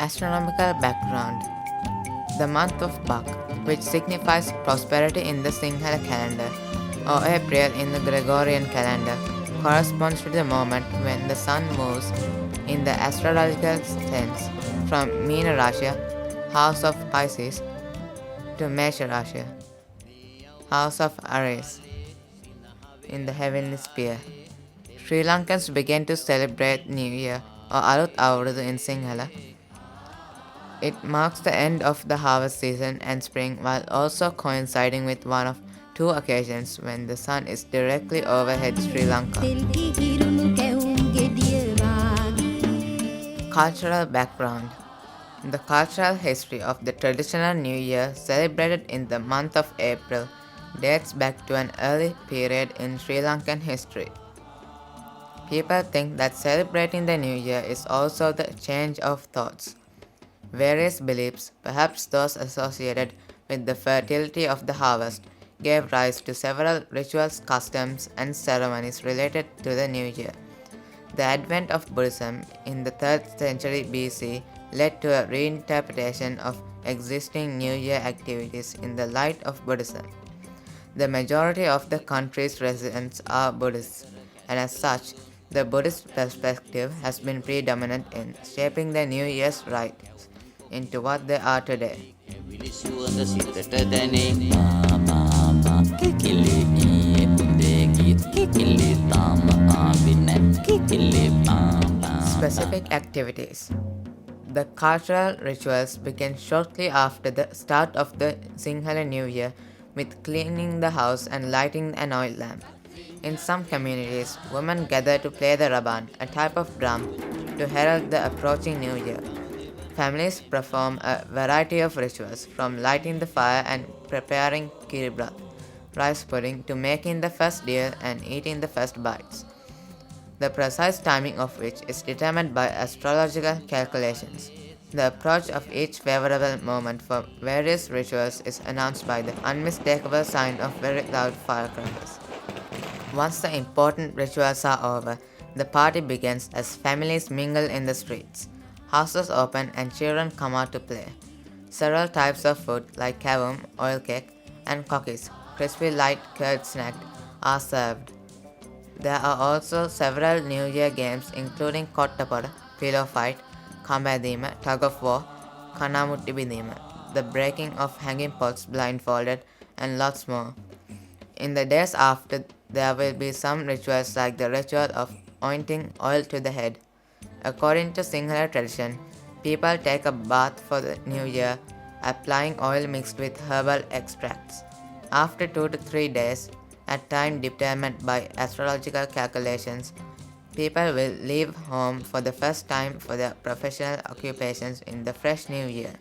Astronomical background. The month of Bak, which signifies prosperity in the Sinhala calendar, or April in the Gregorian calendar, corresponds to the moment when the sun moves in the astrological sense from Meena Rasha, house of Pisces, to Mesha Rasha, house of Aries, in the heavenly sphere. Sri Lankans began to celebrate New Year or Alut Avrudu in Sinhala. It marks the end of the harvest season and spring while also coinciding with one of two occasions when the sun is directly overhead Sri Lanka. Cultural background. The cultural history of the traditional New Year celebrated in the month of April dates back to an early period in Sri Lankan history. People think that celebrating the New Year is also the change of thoughts. Various beliefs, perhaps those associated with the fertility of the harvest, gave rise to several rituals, customs, and ceremonies related to the New Year. The advent of Buddhism in the 3rd century BC led to a reinterpretation of existing New Year activities in the light of Buddhism. The majority of the country's residents are Buddhists, and as such, the Buddhist perspective has been predominant in shaping the New Year's rites into what they are today. Specific activities. The cultural rituals began shortly after the start of the Sinhala New Year with cleaning the house and lighting an oil lamp. In some communities, women gather to play the raban, a type of drum, to herald the approaching New Year. Families perform a variety of rituals, from lighting the fire and preparing kiribrat, rice pudding, to making the first deal and eating the first bites, the precise timing of which is determined by astrological calculations. The approach of each favorable moment for various rituals is announced by the unmistakable sign of very loud firecrackers. Once the important rituals are over, the party begins as families mingle in the streets. Houses open and children come out to play. Several types of food like kavum, oil cake, and cookies, crispy light curd snack, are served. There are also several New Year games including Kottapada, Pillow Fight, Kambadima, Tug of War, Kanamutti Bidima, the breaking of hanging pots blindfolded, and lots more. In the days after, there will be some rituals like the ritual of anointing oil to the head. According to Sinhala tradition, people take a bath for the new year, applying oil mixed with herbal extracts. After 2 to 3 days, at time determined by astrological calculations, people will leave home for the first time for their professional occupations in the fresh new year.